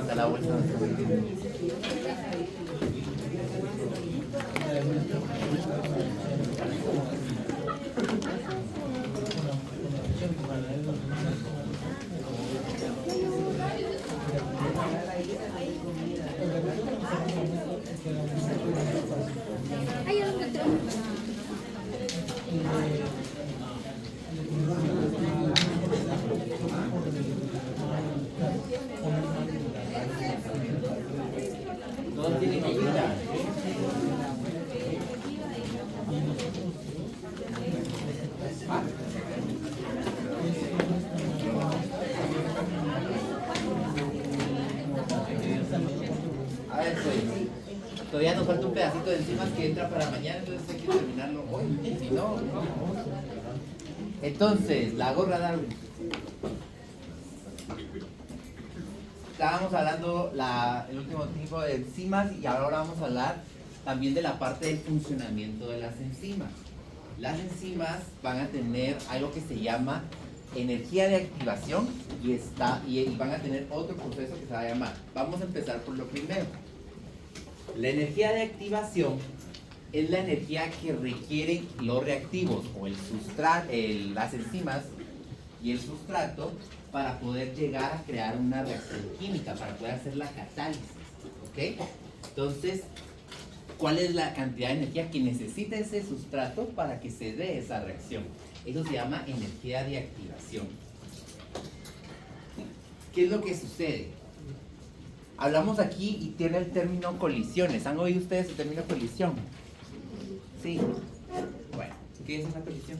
Está la bolsa. No tiene que quitar. A ver, pues, todavía nos falta un pedacito de enzimas que entra para mañana, entonces hay que terminarlo hoy. Si no, entonces, la gorra Darwin. Estábamos hablando el último tipo de enzimas y ahora vamos a hablar también de la parte del funcionamiento de las enzimas. Las enzimas van a tener algo que se llama energía de activación y van a tener otro proceso que se va a llamar. Vamos a empezar por lo primero. La energía de activación es la energía que requieren los reactivos o las enzimas y el sustrato para poder llegar a crear una reacción química, para poder hacer la catálisis, ¿ok? Entonces, ¿cuál es la cantidad de energía que necesita ese sustrato para que se dé esa reacción? Eso se llama energía de activación. ¿Qué es lo que sucede? Hablamos aquí y tiene el término colisiones. ¿Han oído ustedes el término colisión? Sí. Bueno, ¿qué es una colisión?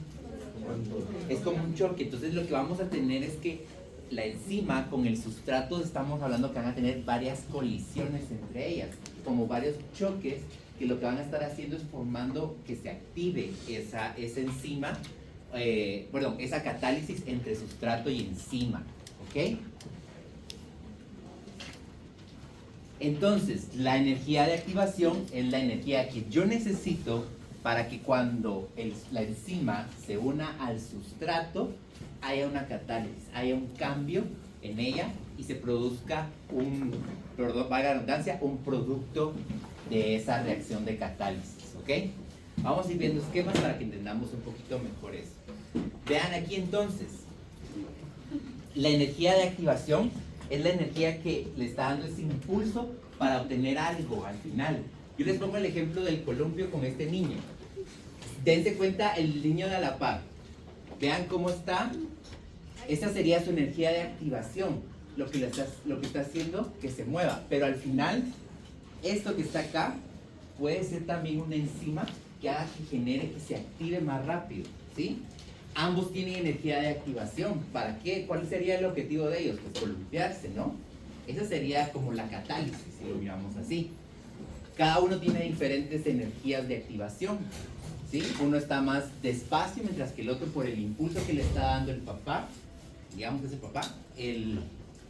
Es como un choque. Entonces lo que vamos a tener es que la enzima con el sustrato, estamos hablando que van a tener varias colisiones entre ellas, como varios choques, que lo que van a estar haciendo es formando que se active esa enzima, esa catálisis entre sustrato y enzima, ¿ok? Entonces, la energía de activación es la energía que yo necesito para que cuando la enzima se una al sustrato, haya una catálisis, haya un cambio en ella y se produzca valga la redundancia, un producto de esa reacción de catálisis, ¿ok? Vamos a ir viendo esquemas para que entendamos un poquito mejor eso. Vean aquí entonces, la energía de activación es la energía que le está dando ese impulso para obtener algo al final. Yo les pongo el ejemplo del columpio con este niño. Dense cuenta el niño de a la par. Vean cómo está. Esa sería su energía de activación. Lo que está haciendo que se mueva. Pero al final, esto que está acá puede ser también una enzima que haga que genere que se active más rápido, ¿sí? Ambos tienen energía de activación. ¿Para qué? ¿Cuál sería el objetivo de ellos? Pues columpiarse, ¿no? Esa sería como la catálisis, si lo miramos así. Cada uno tiene diferentes energías de activación, ¿sí? Uno está más despacio, mientras que el otro, por el impulso que le está dando el papá, digamos que es el papá,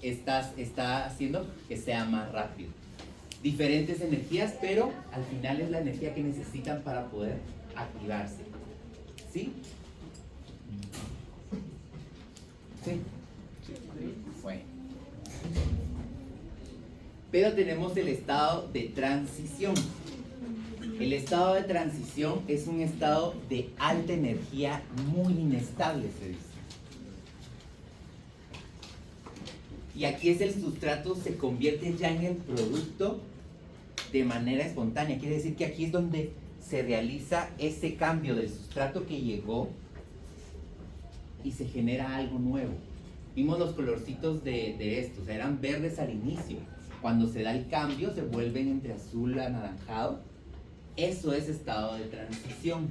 está haciendo que sea más rápido. Diferentes energías, pero al final es la energía que necesitan para poder activarse, ¿sí? Sí. Bueno. Pero tenemos el estado de transición. El estado de transición es un estado de alta energía muy inestable, se dice. Y aquí es el sustrato se convierte ya en el producto de manera espontánea. Quiere decir que aquí es donde se realiza ese cambio del sustrato que llegó y se genera algo nuevo. Vimos los colorcitos de estos, o sea, eran verdes al inicio. Cuando se da el cambio se vuelven entre azul anaranjado. Eso es estado de transición.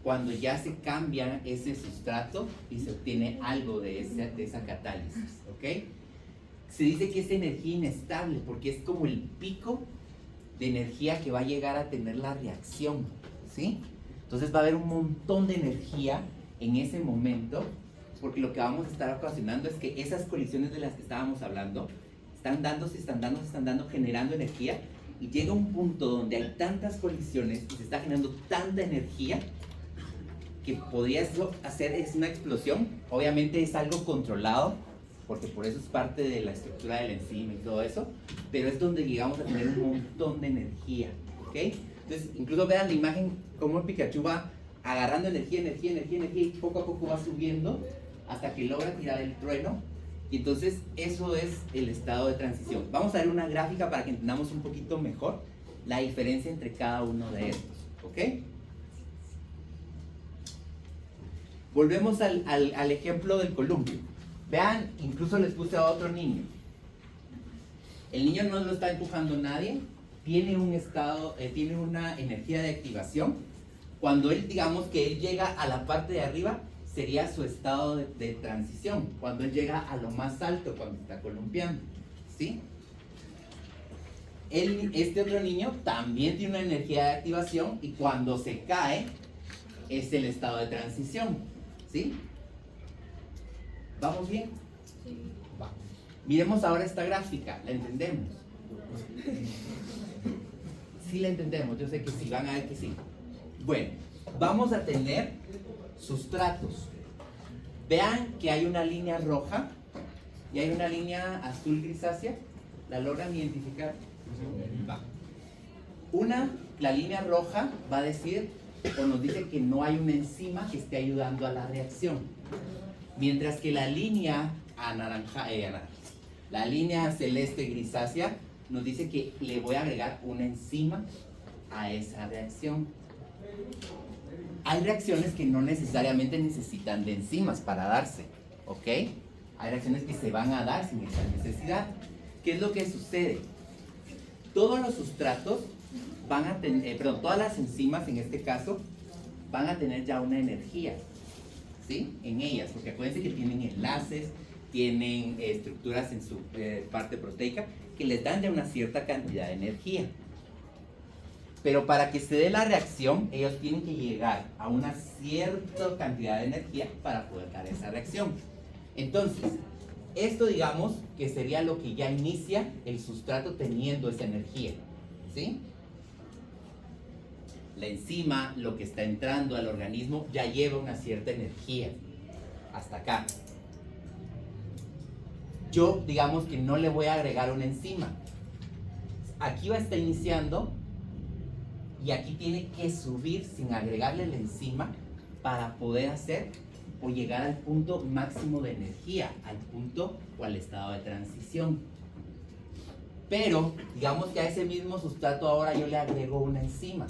Cuando ya se cambia ese sustrato y se obtiene algo de esa catálisis, ¿ok? Se dice que es energía inestable porque es como el pico de energía que va a llegar a tener la reacción, ¿sí? Entonces va a haber un montón de energía en ese momento, porque lo que vamos a estar ocasionando es que esas colisiones de las que estábamos hablando están dándose, generando energía, y llega un punto donde hay tantas colisiones y se está generando tanta energía que podría hacer es una explosión. Obviamente es algo controlado, porque por eso es parte de la estructura de la enzima y todo eso, pero es donde llegamos a tener un montón de energía, ¿ok? Entonces, incluso vean la imagen, cómo el Pikachu va agarrando energía, y poco a poco va subiendo hasta que logra tirar el trueno, y entonces eso es el estado de transición. Vamos a ver una gráfica para que entendamos un poquito mejor la diferencia entre cada uno de estos, ¿ok? Volvemos al ejemplo del columpio. Vean, incluso les puse a otro niño. El niño no lo está empujando nadie, tiene un estado, tiene una energía de activación. Cuando él, digamos que él llega a la parte de arriba, sería su estado de transición. Cuando él llega a lo más alto, cuando está columpiando, ¿sí? Este otro niño también tiene una energía de activación y cuando se cae, es el estado de transición, ¿sí? ¿Vamos bien? Sí. Va. Miremos ahora esta gráfica, ¿la entendemos? Sí la entendemos, yo sé que sí, van a ver que sí. Bueno, vamos a tener sustratos. Vean que hay una línea roja y hay una línea azul grisácea. ¿La logran identificar? Va. La línea roja va a decir o nos dice que no hay una enzima que esté ayudando a la reacción. Mientras que la línea la línea celeste grisácea nos dice que le voy a agregar una enzima a esa reacción. Hay reacciones que no necesariamente necesitan de enzimas para darse, ¿ok? Hay reacciones que se van a dar sin esa necesidad. ¿Qué es lo que sucede? Todos los sustratos van a tener, todas las enzimas en este caso van a tener ya una energía, ¿sí? En ellas, porque acuérdense que tienen enlaces, tienen estructuras en su parte proteica que les dan ya una cierta cantidad de energía. Pero para que se dé la reacción, ellos tienen que llegar a una cierta cantidad de energía para poder dar esa reacción. Entonces, esto digamos que sería lo que ya inicia el sustrato teniendo esa energía, ¿sí? La enzima, lo que está entrando al organismo, ya lleva una cierta energía. Hasta acá. Yo, digamos que no le voy a agregar una enzima. Aquí va a estar iniciando y aquí tiene que subir sin agregarle la enzima para poder hacer o llegar al punto máximo de energía, al punto o al estado de transición. Pero, digamos que a ese mismo sustrato ahora yo le agrego una enzima.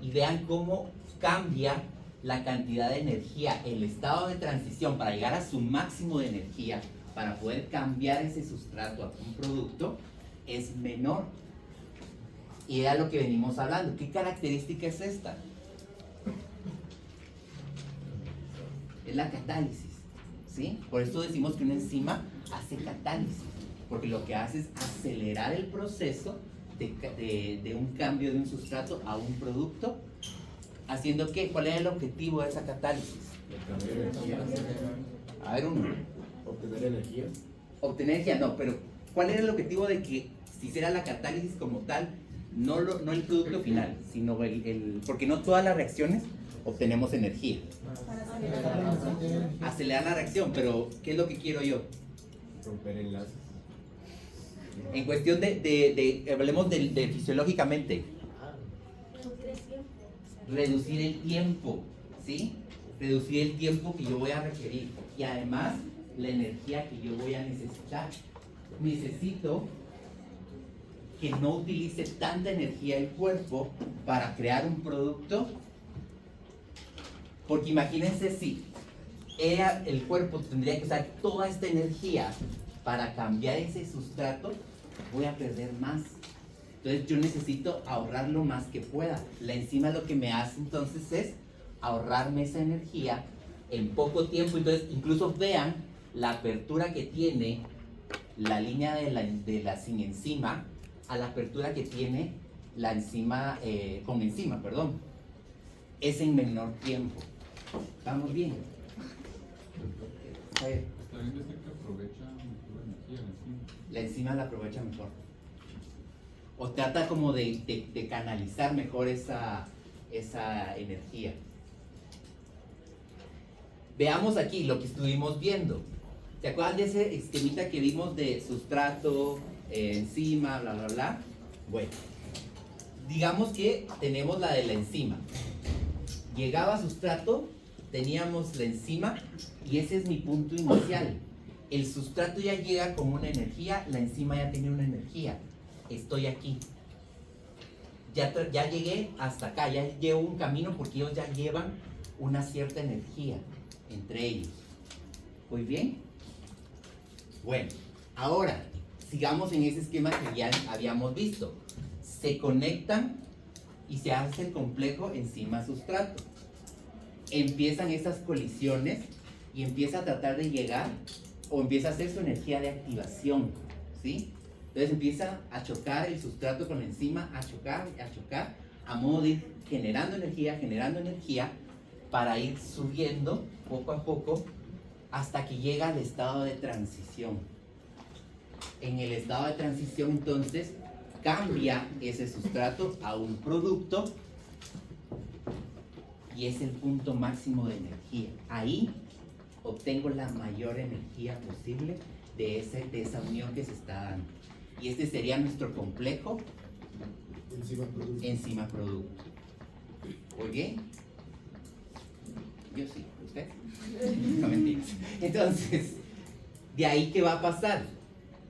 Y vean cómo cambia la cantidad de energía, el estado de transición para llegar a su máximo de energía, para poder cambiar ese sustrato a un producto, es menor. Y era lo que venimos hablando. ¿Qué característica es esta? Es la catálisis, ¿sí? Por eso decimos que una enzima hace catálisis, porque lo que hace es acelerar el proceso de un cambio de un sustrato a un producto, haciendo que, ¿cuál es el objetivo de esa catálisis? A ver, uno. Obtener energía. Obtener energía, no, pero ¿cuál era el objetivo de que se hiciera la catálisis como tal? No el producto final, sino porque no todas las reacciones obtenemos energía. Acelerar la reacción, pero ¿qué es lo que quiero yo? Romper enlaces. En cuestión hablemos de fisiológicamente. Reducir el tiempo, ¿sí? Reducir el tiempo que yo voy a requerir y además la energía que yo voy a necesitar. Necesito que no utilice tanta energía el cuerpo para crear un producto, porque imagínense si el cuerpo tendría que usar toda esta energía para cambiar ese sustrato, voy a perder más. Entonces yo necesito ahorrar lo más que pueda. La enzima lo que me hace entonces es ahorrarme esa energía en poco tiempo. Entonces incluso vean la apertura que tiene la línea de la sin enzima a la apertura que tiene la enzima con enzima, perdón. Es en menor tiempo. ¿Estamos bien? A ver. Está bien decir que aprovecha mejor energía la enzima. La enzima la aprovecha mejor. O trata como de canalizar mejor esa energía. Veamos aquí lo que estuvimos viendo. ¿Se acuerdan de ese esquemita que vimos de sustrato, enzima, bla, bla, bla? Bueno, digamos que tenemos la de la enzima. Llegaba a sustrato, teníamos la enzima y ese es mi punto inicial. El sustrato ya llega con una energía, la enzima ya tiene una energía. Estoy aquí. Ya llegué hasta acá, ya llevo un camino porque ellos ya llevan una cierta energía entre ellos. ¿Muy bien? Bueno, ahora sigamos en ese esquema que ya habíamos visto. Se conectan y se hace el complejo enzima-sustrato. Empiezan esas colisiones y empieza a tratar de llegar o empieza a hacer su energía de activación, ¿sí? Entonces empieza a chocar el sustrato con la enzima, a chocar, a modo de ir generando energía para ir subiendo poco a poco hasta que llega al estado de transición. En el estado de transición entonces cambia ese sustrato a un producto y es el punto máximo de energía. Ahí obtengo la mayor energía posible de esa unión que se está dando. Y este sería nuestro complejo enzima-producto. ¿Oye? Yo sí, ¿usted? No mentiras. Entonces, ¿de ahí qué va a pasar?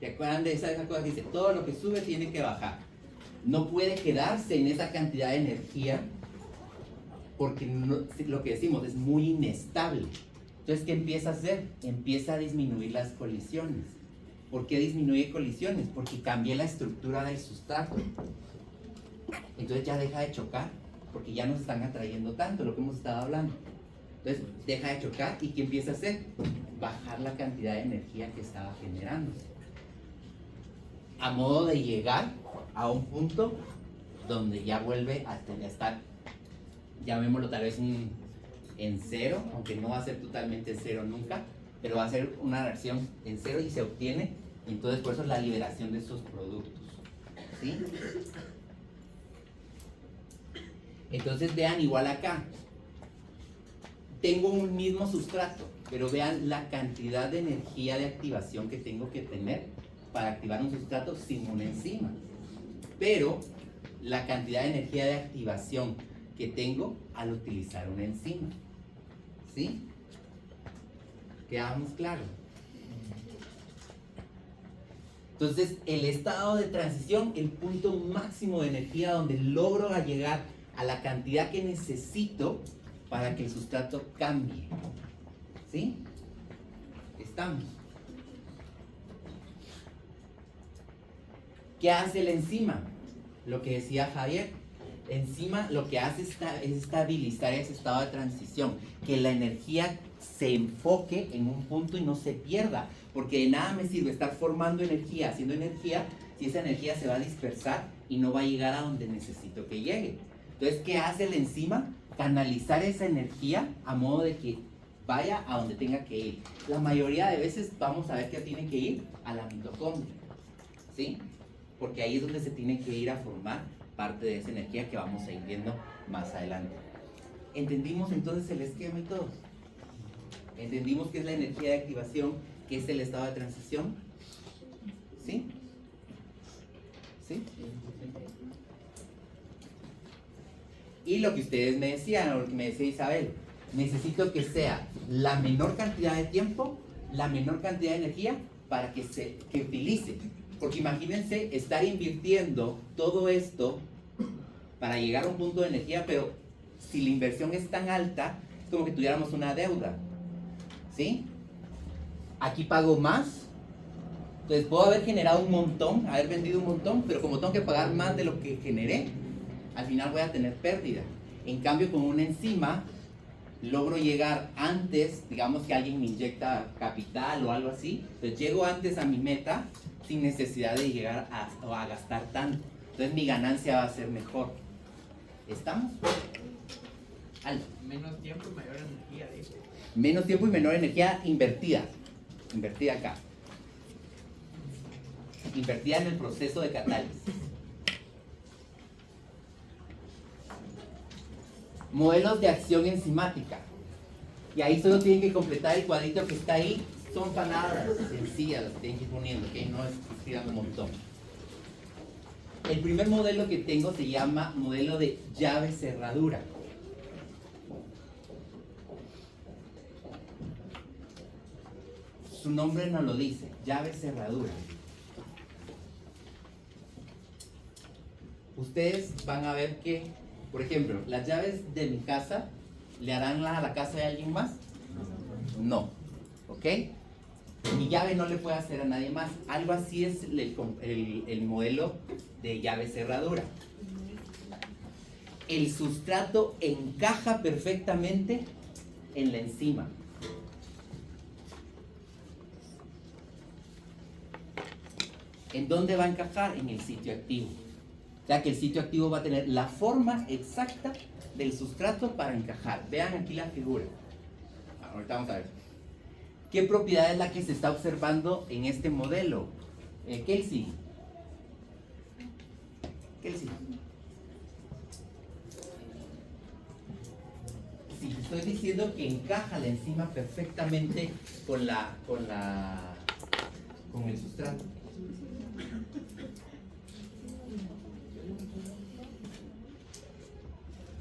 ¿Te acuerdan de esa cosa que dice, todo lo que sube tiene que bajar? No puede quedarse en esa cantidad de energía porque lo que decimos es muy inestable. Entonces, ¿qué empieza a hacer? Empieza a disminuir las colisiones. ¿Por qué disminuye colisiones? Porque cambié la estructura del sustrato. Entonces ya deja de chocar, porque ya no se están atrayendo tanto, lo que hemos estado hablando. Entonces deja de chocar y ¿qué empieza a hacer? Bajar la cantidad de energía que estaba generándose. A modo de llegar a un punto donde ya vuelve a estar, llamémoslo tal vez en cero, aunque no va a ser totalmente cero nunca, pero va a ser una reacción en cero y se obtiene, entonces por eso la liberación de esos productos, ¿sí? Entonces vean igual acá, tengo un mismo sustrato, pero vean la cantidad de energía de activación que tengo que tener para activar un sustrato sin una enzima, pero la cantidad de energía de activación que tengo al utilizar una enzima, ¿sí? ¿Quedamos claros? Entonces, el estado de transición, el punto máximo de energía donde logro llegar a la cantidad que necesito para que el sustrato cambie. ¿Sí? Estamos. ¿Qué hace la enzima? Lo que decía Javier. La enzima lo que hace es estabilizar ese estado de transición, que la energía se enfoque en un punto y no se pierda, porque de nada me sirve estar formando energía, haciendo energía, si esa energía se va a dispersar y no va a llegar a donde necesito que llegue. Entonces, ¿qué hace la enzima? Canalizar esa energía a modo de que vaya a donde tenga que ir. La mayoría de veces vamos a ver que tiene que ir a la mitocondria, ¿sí? Porque ahí es donde se tiene que ir a formar parte de esa energía que vamos a ir viendo más adelante. ¿Entendimos entonces el esquema y todo? ¿Entendimos qué es la energía de activación? ¿Qué es el estado de transición? ¿Sí? ¿Sí? Y lo que ustedes me decían, o lo que me decía Isabel, necesito que sea la menor cantidad de tiempo, la menor cantidad de energía para que utilice. Porque imagínense estar invirtiendo todo esto para llegar a un punto de energía, pero si la inversión es tan alta, es como que tuviéramos una deuda. ¿Sí? Aquí pago más, entonces puedo haber generado un montón, haber vendido un montón, pero como tengo que pagar más de lo que generé, al final voy a tener pérdida. En cambio, con una enzima, logro llegar antes, digamos que alguien me inyecta capital o algo así, entonces llego antes a mi meta sin necesidad de llegar a gastar tanto. Entonces mi ganancia va a ser mejor. ¿Estamos? Aldo. Menos tiempo y mayor energía, dice. Menos tiempo y menor energía invertida. Invertida acá. Invertida en el proceso de catálisis. Modelos de acción enzimática. Y ahí solo tienen que completar el cuadrito que está ahí Son palabras sencillas las que tienen que ir poniendo, ¿ok? No es que escriban un montón. El primer modelo que tengo se llama modelo de llave cerradura. Su nombre nos lo dice, llave cerradura. Ustedes van a ver que, por ejemplo, las llaves de mi casa, ¿le harán a la casa de alguien más? No, ¿ok? Mi llave no le puede hacer a nadie más. Algo así es el modelo de llave cerradura. El sustrato encaja perfectamente en la enzima. ¿En dónde va a encajar? En el sitio activo. O sea que el sitio activo va a tener la forma exacta del sustrato para encajar. Vean aquí la figura. Ahorita vamos a ver. ¿Qué propiedad es la que se está observando en este modelo? Kelsey. Kelsey. Si te estoy diciendo que encaja la enzima perfectamente con el sustrato.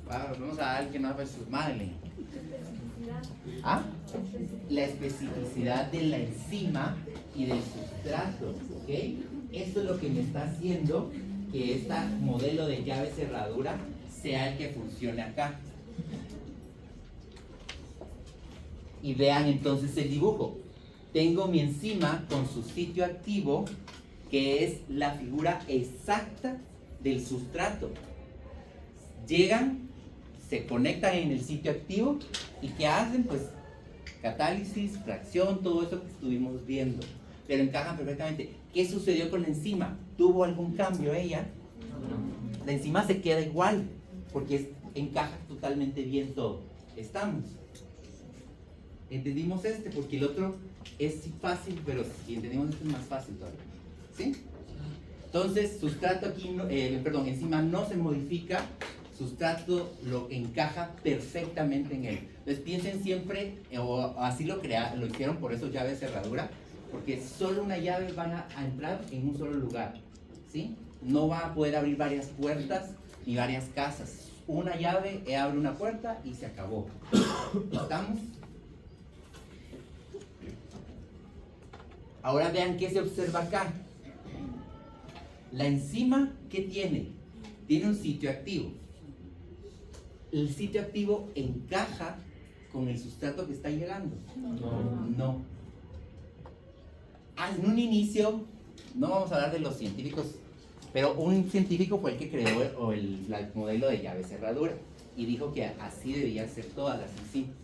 Vamos a dar que no haga sus madres. ¿Ah? La especificidad de la enzima y del sustrato, ¿ok? Esto es lo que me está haciendo que este modelo de llave cerradura sea el que funcione acá. Y vean entonces el dibujo. Tengo mi enzima con su sitio activo, que es la figura exacta del sustrato. Llegan, se conectan en el sitio activo y ¿qué hacen? Pues catálisis, fracción, todo eso que estuvimos viendo. Pero encajan perfectamente. ¿Qué sucedió con la enzima? ¿Tuvo algún cambio ella? No. La enzima se queda igual porque encaja totalmente bien todo. ¿Estamos? ¿Entendimos este? Porque el otro es fácil, pero si entendimos este es más fácil todavía. ¿Sí? Entonces, sustrato aquí, enzima no se modifica, sustrato lo encaja perfectamente en él. Entonces piensen siempre, o así lo hicieron, por eso llave cerradura, porque solo una llave van a entrar en un solo lugar, ¿sí? No va a poder abrir varias puertas ni varias casas. Una llave abre una puerta y se acabó. ¿Estamos? Ahora vean qué se observa acá. La enzima, ¿qué tiene? Tiene un sitio activo. ¿El sitio activo encaja con el sustrato que está llegando? No. En un inicio, no vamos a hablar de los científicos, pero un científico fue el que creó el modelo de llave cerradura y dijo que así debían ser todas las enzimas.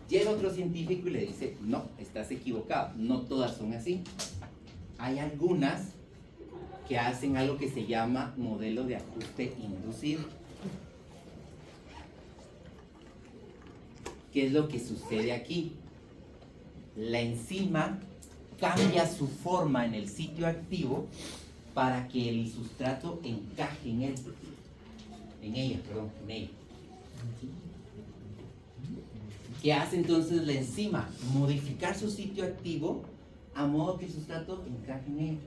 Llega otro científico y le dice, no, estás equivocado, no todas son así. Hay algunas que hacen algo que se llama modelo de ajuste inducido. ¿Qué es lo que sucede aquí? La enzima cambia su forma en el sitio activo para que el sustrato encaje en ella. ¿Qué hace entonces la enzima? Modificar su sitio activo a modo que el sustrato encaje en ella.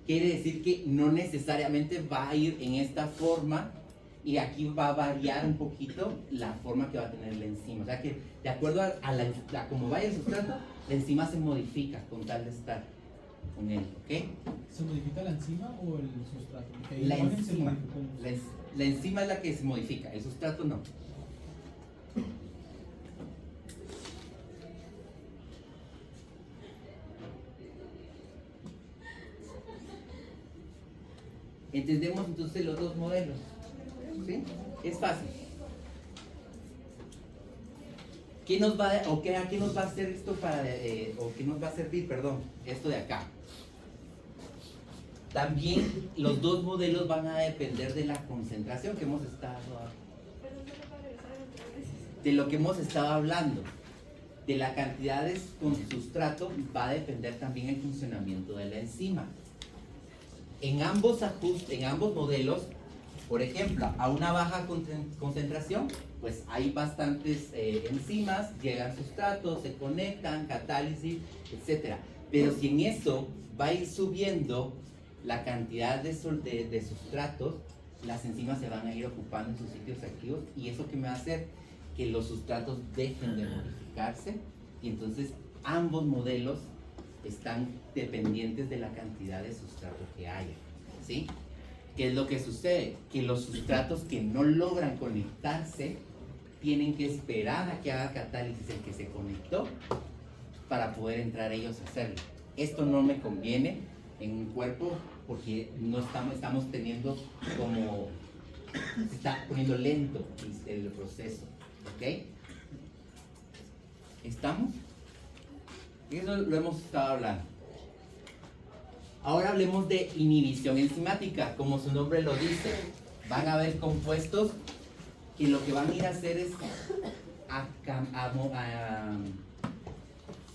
Quiere decir que no necesariamente va a ir en esta forma y aquí va a variar un poquito la forma que va a tener la enzima. O sea que de acuerdo a cómo vaya el sustrato, la enzima se modifica con tal de estar con él, ¿ok? ¿Se modifica la enzima o el sustrato? Porque La imagen se enzima. modificó. La enzima es la que se modifica, el sustrato no. ¿Entendemos entonces los dos modelos? ¿Sí? Es fácil. ¿Qué nos va a qué nos va a hacer esto o qué nos va a servir, esto de acá? También los dos modelos van a depender de la concentración que hemos estado, de lo que hemos estado hablando. De las cantidades con sustrato va a depender también el funcionamiento de la enzima. En ambos modelos, por ejemplo, a una baja concentración pues hay bastantes enzimas, llegan sustratos, se conectan, catálisis, etc. Pero si en eso va a ir subiendo la cantidad de sustratos, las enzimas se van a ir ocupando en sus sitios activos, y eso que me va a hacer que los sustratos dejen de modificarse, y entonces ambos modelos están dependientes de la cantidad de sustrato que haya, ¿sí? ¿Qué es lo que sucede? Que los sustratos que no logran conectarse tienen que esperar a que haga catálisis el que se conectó para poder entrar ellos a hacerlo. Esto no me conviene en un cuerpo porque no estamos teniendo como, se está poniendo lento el proceso, ¿ok? ¿Estamos? Eso lo hemos estado hablando. Ahora hablemos de inhibición enzimática. Como su nombre lo dice, van a haber compuestos que lo que van a ir a hacer es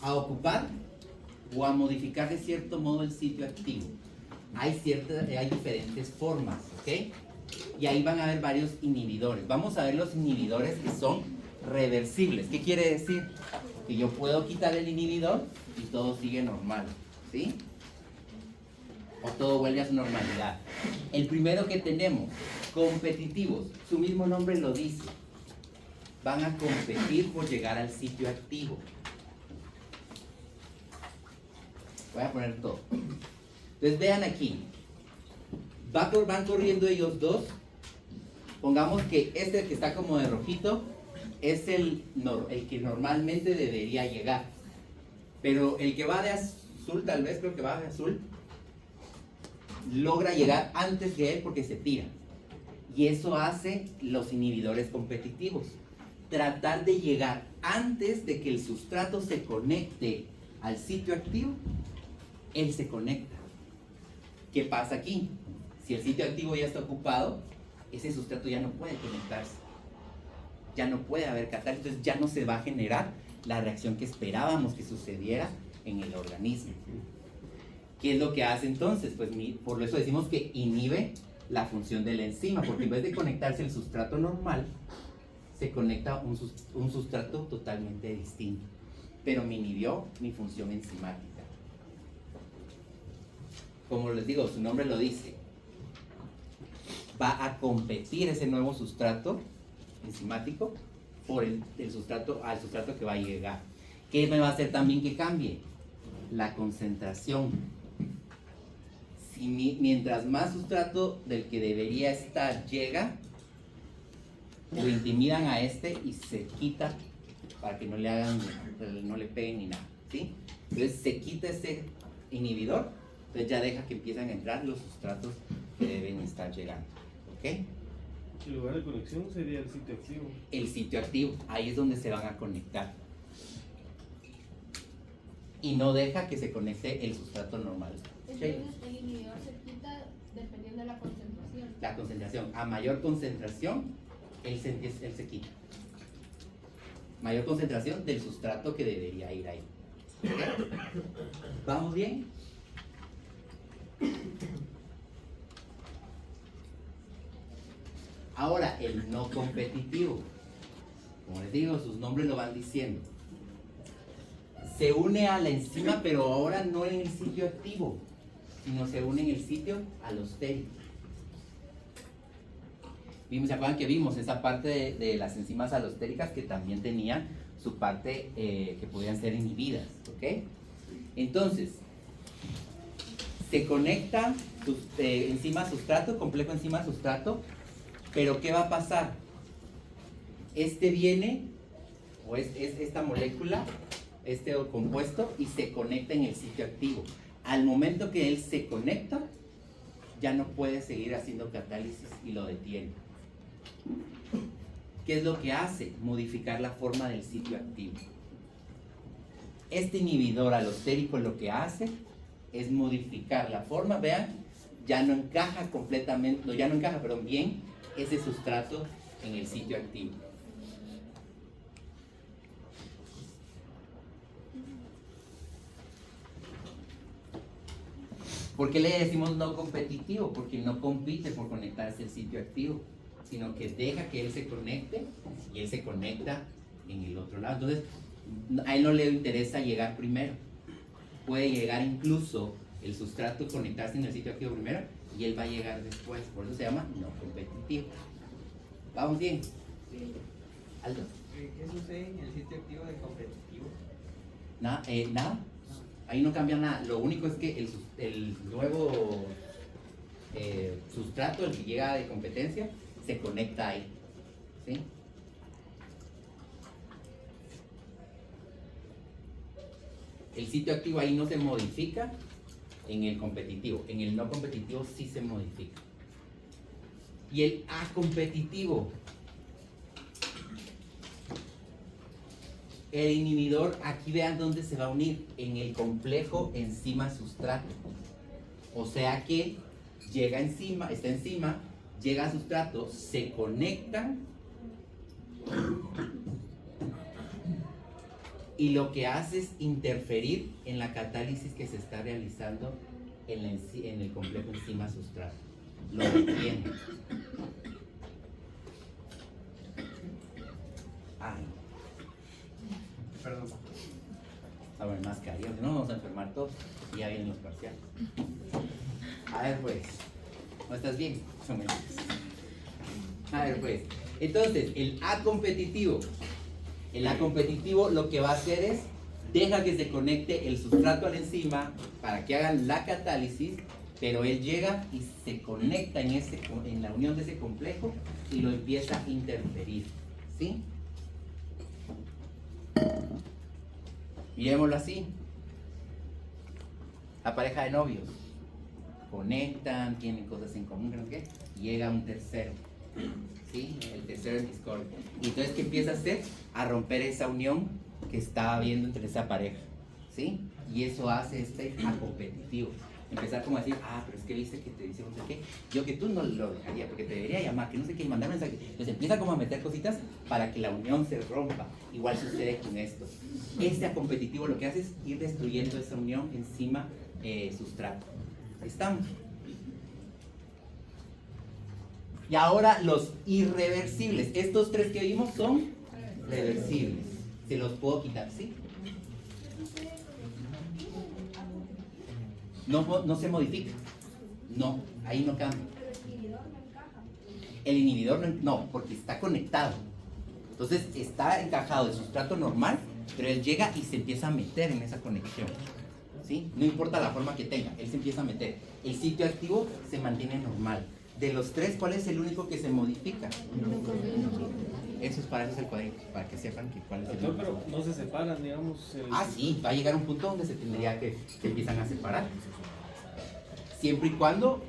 a ocupar o a modificar de cierto modo el sitio activo. Hay diferentes formas, ¿ok? Y ahí van a haber varios inhibidores. Vamos a ver los inhibidores que son reversibles. ¿Qué quiere decir? Que yo puedo quitar el inhibidor y todo sigue normal, ¿sí? O todo vuelve a su normalidad. El primero que tenemos, competitivos, su mismo nombre lo dice. Van a competir por llegar al sitio activo. Voy a poner todo. Entonces vean aquí. Van corriendo ellos dos. Pongamos que este que está como de rojito es el que normalmente debería llegar. Pero el que va de azul, tal vez creo que va de azul, logra llegar antes que él porque se tira. Y eso hace los inhibidores competitivos. Tratar de llegar antes de que el sustrato se conecte al sitio activo, él se conecta. ¿Qué pasa aquí? Si el sitio activo ya está ocupado, ese sustrato ya no puede conectarse. Ya no puede haber catálisis, entonces ya no se va a generar la reacción que esperábamos que sucediera en el organismo. ¿Qué es lo que hace entonces? Pues por eso decimos que inhibe la función de la enzima, porque en vez de conectarse el sustrato normal, se conecta un sustrato totalmente distinto, pero me inhibió mi función enzimática. Como les digo, su nombre lo dice, va a competir ese nuevo sustrato enzimático por al sustrato que va a llegar. ¿Qué me va a hacer también que cambie? La concentración. Mientras más sustrato del que debería estar llega, lo intimidan a este y se quita para que no le hagan, no le peguen ni nada, ¿sí? Entonces se quita ese inhibidor, entonces ya deja que empiezan a entrar los sustratos que deben estar llegando, ¿ok? El lugar de conexión sería el sitio activo. El sitio activo, ahí es donde se van a conectar. Y no deja que se conecte el sustrato normal. Entonces el inhibidor se quita dependiendo de la concentración. La concentración, a mayor concentración, él se quita. Mayor concentración del sustrato que debería ir ahí. ¿Vamos bien? Ahora, el no competitivo. Como les digo, sus nombres lo van diciendo. Se une a la enzima, pero ahora no en el sitio activo, sino se une en el sitio alostérico. ¿Se acuerdan que vimos esa parte de las enzimas alostéricas que también tenían su parte que podían ser inhibidas? ¿Ok? Entonces, se conecta enzima sustrato, complejo enzima sustrato, pero ¿qué va a pasar? Este viene, o es esta molécula, este compuesto, y se conecta en el sitio activo. Al momento que él se conecta, ya no puede seguir haciendo catálisis y lo detiene. ¿Qué es lo que hace? Modificar la forma del sitio activo. Este inhibidor alostérico lo que hace es modificar la forma, vean, ya no encaja completamente, bien ese sustrato en el sitio activo. ¿Por qué le decimos no competitivo? Porque no compite por conectarse al sitio activo. sino que deja que él se conecte y él se conecta en el otro lado. Entonces, a él no le interesa llegar primero. Puede llegar incluso el sustrato, conectarse en el sitio activo primero y él va a llegar después. Por eso se llama no competitivo. ¿Vamos bien? Aldo. ¿Qué sucede en el sitio activo de competitivo? Nada. Ahí no cambia nada. Lo único es que el nuevo sustrato, el que llega de competencia, se conecta ahí. ¿Sí? El sitio activo ahí no se modifica en el competitivo. En el no competitivo sí se modifica. Y el acompetitivo. El inhibidor, aquí vean dónde se va a unir, en el complejo enzima sustrato. O sea que llega encima, está encima, llega a sustrato, se conectan y lo que hace es interferir en la catálisis que se está realizando en el complejo enzima sustrato. Lo detiene. Ay. Perdón. A ver, mascarilla, si no nos vamos a enfermar todos y ya vienen los parciales. A ver pues, ¿no estás bien? A ver pues, entonces el A competitivo lo que va a hacer es deja que se conecte el sustrato al enzima para que hagan la catálisis, pero él llega y se conecta en la unión de ese complejo y lo empieza a interferir, ¿sí? Miremoslo así. La pareja de novios conectan, tienen cosas en común, ¿no? ¿Qué? Llega un tercero, ¿sí? El tercero en discordia. Y entonces, ¿qué empieza a hacer? A romper esa unión que estaba habiendo entre esa pareja, ¿sí? Y eso hace acompetitivo. Empezar como a decir, pero es que viste que te dice no sé qué, yo que tú no lo dejaría, porque te debería llamar, que no sé qué, y mandar mensaje. Entonces empieza como a meter cositas para que la unión se rompa. Igual sucede con esto. Este acompetitivo lo que hace es ir destruyendo esa unión enzima sustrato. ¿Estamos? Y ahora los irreversibles. Estos tres que vimos son reversibles. Se los puedo quitar, ¿sí? No se modifica. No, ahí no cambia. Pero el inhibidor no encaja. El inhibidor no, porque está conectado. Entonces está encajado el sustrato normal, pero él llega y se empieza a meter en esa conexión. ¿Sí? No importa la forma que tenga, él se empieza a meter. El sitio activo se mantiene normal. De los tres, ¿cuál es el único que se modifica? Eso es el cuadrito, para que sepan cuál es el único. Pero no se separan, digamos. Sí, va a llegar un punto donde se tendría que se empiezan a separar. Siempre y cuando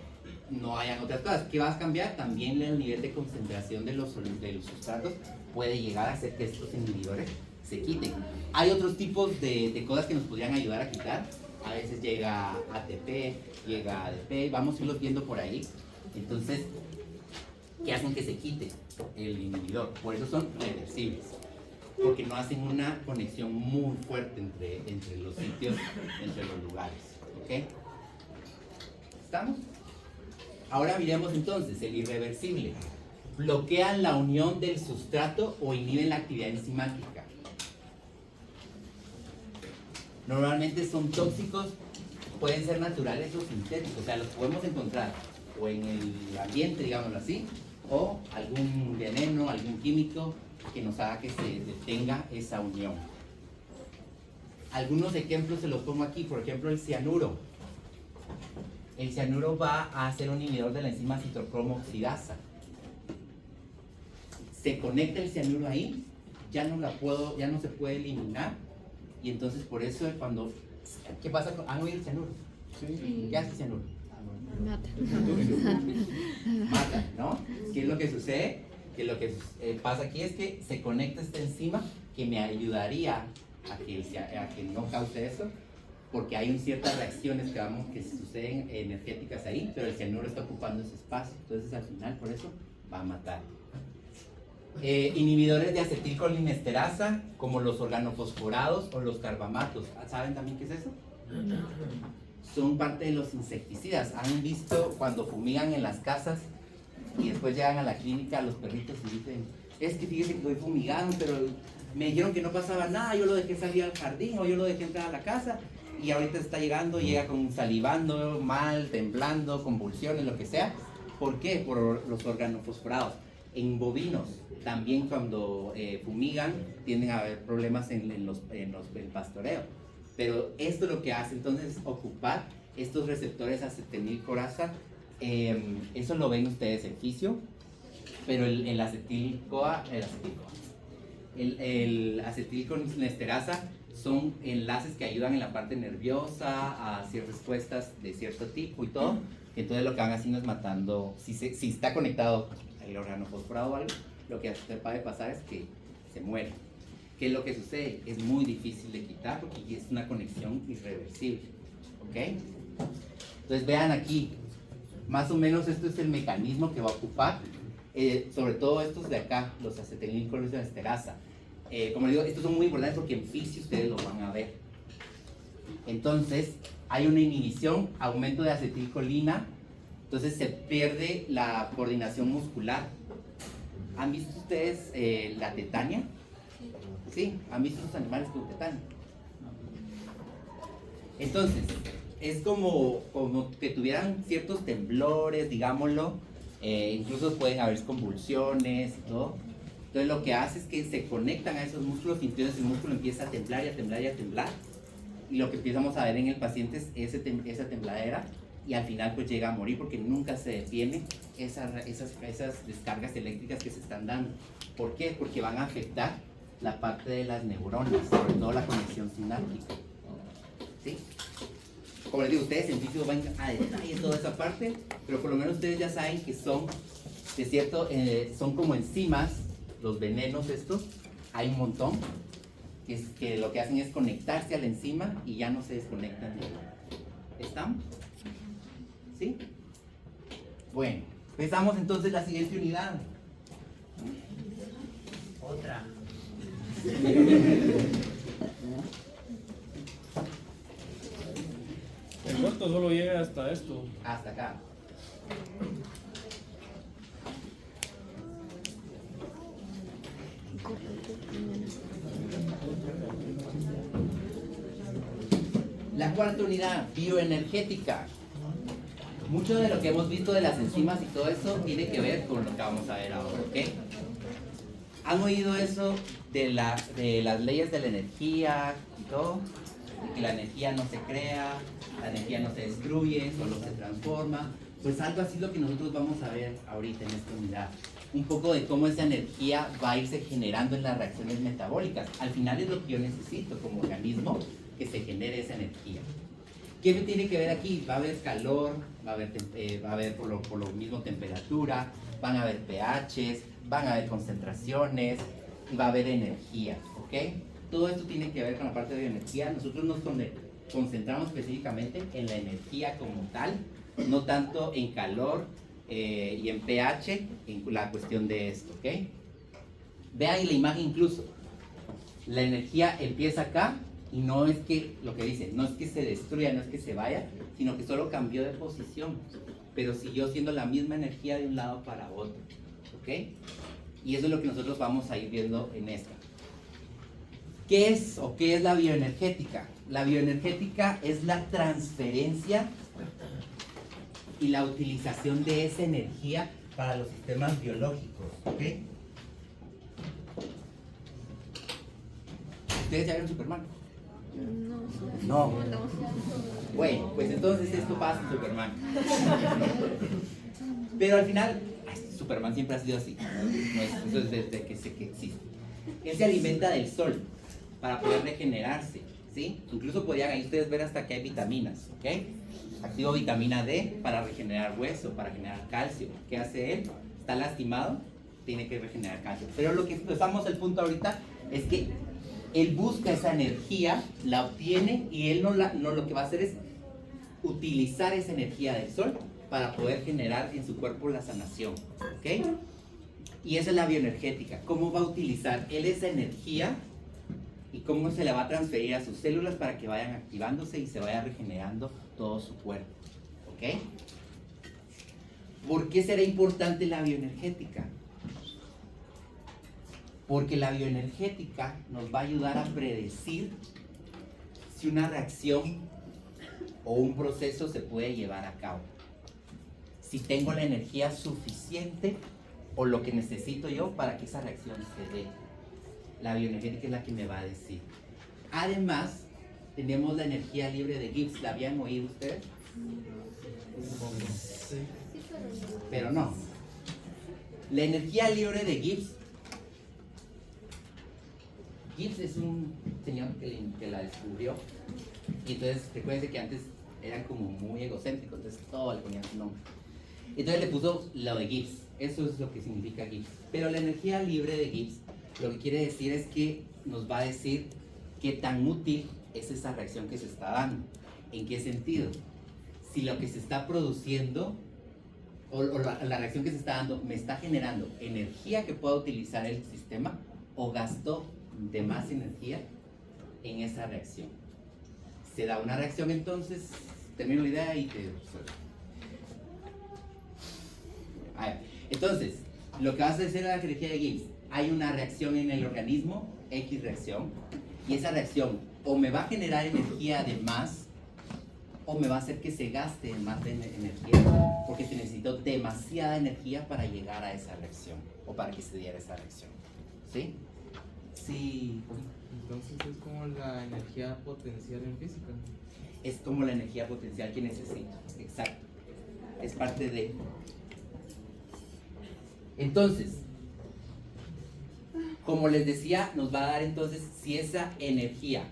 no hayan otras cosas. ¿Qué vas a cambiar? También el nivel de concentración de los sustratos puede llegar a hacer que estos inhibidores se quiten. Hay otros tipos de cosas que nos podrían ayudar a quitar. A veces llega ATP, llega ADP, vamos a irlos viendo por ahí. Entonces, ¿qué hacen que se quite el inhibidor? Por eso son reversibles, porque no hacen una conexión muy fuerte entre los sitios, entre los lugares. ¿Ok? ¿Estamos? Ahora miremos entonces el irreversible. Bloquean la unión del sustrato o inhiben la actividad enzimática. Normalmente son tóxicos, pueden ser naturales o sintéticos, o sea, los podemos encontrar o en el ambiente, digámoslo así, o algún veneno, algún químico que nos haga que se detenga esa unión. Algunos ejemplos se los pongo aquí, por ejemplo el cianuro. El cianuro va a ser un inhibidor de la enzima citocromo oxidasa. Se conecta el cianuro ahí, ya no se puede eliminar, y entonces por eso cuando, ¿qué pasa? ¿Han oído el cianuro? Sí. ¿Qué hace el cianuro? Mata. Mata, ¿no? ¿Qué es lo que sucede? Que lo que pasa aquí es que se conecta esta enzima que me ayudaría a que no cause eso, porque hay ciertas reacciones que suceden energéticas ahí, pero el cianuro está ocupando ese espacio, entonces al final por eso va a matar. Inhibidores de acetilcolinesterasa, como los organofosforados o los carbamatos. ¿Saben también qué es eso? Son parte de los insecticidas. ¿Han visto cuando fumigan en las casas y después llegan a la clínica los perritos y dicen, es que fíjese que hoy fumigaron, pero me dijeron que no pasaba nada, yo lo dejé salir al jardín o yo lo dejé entrar a la casa y ahorita está llegando, llega con salivando, mal, temblando, convulsiones, lo que sea. ¿Por qué? Por los organofosforados. En bovinos, también cuando fumigan, tienden a haber problemas en el pastoreo. Pero esto lo que hace entonces es ocupar estos receptores acetilcolasa. Eso lo ven ustedes en fisio, pero el acetilcolinesterasa son enlaces que ayudan en la parte nerviosa a hacer respuestas de cierto tipo y todo. Entonces lo que van haciendo es matando, si está conectado el organofosforado o algo, lo que puede pasar es que se muere. ¿Qué es lo que sucede? Es muy difícil de quitar porque es una conexión irreversible. ¿Ok? Entonces vean aquí, más o menos esto es el mecanismo que va a ocupar, sobre todo estos de acá, los acetilcolinesterasa. Como les digo, estos son muy importantes porque en fisio ustedes lo van a ver. Entonces, hay una inhibición, aumento de acetilcolina, entonces se pierde la coordinación muscular. ¿Han visto ustedes la tetania? Sí, ¿han visto esos animales con tetania? Entonces, es como que tuvieran ciertos temblores, digámoslo, incluso pueden haber convulsiones y todo. Entonces lo que hace es que se conectan a esos músculos y entonces el músculo empieza a temblar y a temblar y a temblar. Y lo que empezamos a ver en el paciente es esa tembladera y al final pues llega a morir porque nunca se detiene esas descargas eléctricas que se están dando. ¿Por qué? Porque van a afectar la parte de las neuronas, sobre todo la conexión sináptica. ¿Sí? Como les digo, ustedes en físico van a detalle toda esa parte, pero por lo menos ustedes ya saben que son, de cierto, son como enzimas, los venenos estos, hay un montón, que lo que hacen es conectarse a la enzima y ya no se desconectan. ¿Estamos? ¿Sí? Bueno, empezamos entonces la siguiente unidad. Otra. El corto solo llega hasta esto. Hasta acá. La cuarta unidad, bioenergética. Mucho de lo que hemos visto de las enzimas y todo eso tiene que ver con lo que vamos a ver ahora, ¿ok? ¿Han oído eso de las leyes de la energía y todo? De que la energía no se crea, la energía no se destruye, solo se transforma. Pues algo así es lo que nosotros vamos a ver ahorita en esta unidad. Un poco de cómo esa energía va a irse generando en las reacciones metabólicas. Al final es lo que yo necesito como organismo, que se genere esa energía. ¿Qué me tiene que ver aquí? Va a haber calor, va a haber por lo mismo temperatura, van a haber pHs, van a haber concentraciones, y va a haber energía, ¿ok? Todo esto tiene que ver con la parte de bioenergía. Nosotros nos concentramos específicamente en la energía como tal, no tanto en calor y en pH, en la cuestión de esto, ¿ok? Vean la imagen incluso. La energía empieza acá y no es que, lo que dicen, no es que se destruya, no es que se vaya, sino que solo cambió de posición, pero siguió siendo la misma energía de un lado para otro, ¿ok? Y eso es lo que nosotros vamos a ir viendo en esta. ¿Qué es o qué es la bioenergética? La bioenergética es la transferencia y la utilización de esa energía para los sistemas biológicos, ¿ok? ¿Ustedes ya vieron Superman? No. Bueno, pues entonces esto pasa en Superman. Pero al final, Superman siempre ha sido así. No es, eso es desde que existe. Él se alimenta del sol para poder regenerarse, ¿sí? Incluso podrían ahí ustedes ver hasta que hay vitaminas, ¿ok? Activo vitamina D para regenerar hueso, para generar calcio. ¿Qué hace él? Está lastimado, tiene que regenerar calcio. Pero lo que empezamos el punto ahorita es que él busca esa energía, la obtiene y él no lo que va a hacer es utilizar esa energía del sol para poder generar en su cuerpo la sanación, ¿ok? Y esa es la bioenergética. ¿Cómo va a utilizar él esa energía y cómo se la va a transferir a sus células para que vayan activándose y se vaya regenerando todo su cuerpo, ¿ok? ¿Por qué será importante la bioenergética? Porque la bioenergética nos va a ayudar a predecir si una reacción o un proceso se puede llevar a cabo. Si tengo la energía suficiente o lo que necesito yo para que esa reacción se dé. La bioenergética es la que me va a decir. Además, tenemos la energía libre de Gibbs. ¿La habían oído ustedes? Pero no. La energía libre de Gibbs. Gibbs es un señor que la descubrió. Y entonces, recuerden que antes eran como muy egocéntricos, entonces todo le ponían su nombre. Entonces le puso lo de Gibbs. Eso es lo que significa Gibbs. Pero la energía libre de Gibbs, lo que quiere decir es que nos va a decir qué tan útil es esa reacción que se está dando. ¿En qué sentido? Si lo que se está produciendo o la reacción que se está dando me está generando energía que pueda utilizar el sistema o gasto de más energía en esa reacción. Se da una reacción, entonces termino la idea y te resuelvo. Entonces, lo que vas a decir a la energía de Gibbs, hay una reacción en el organismo, X reacción, y esa reacción o me va a generar energía de más o me va a hacer que se gaste más de energía porque se necesitó demasiada energía para llegar a esa reacción o para que se diera esa reacción. ¿Sí? Sí. Entonces es como la energía potencial en física. Es como la energía potencial que necesito. Exacto. Es parte de... Entonces, como les decía, nos va a dar entonces si esa energía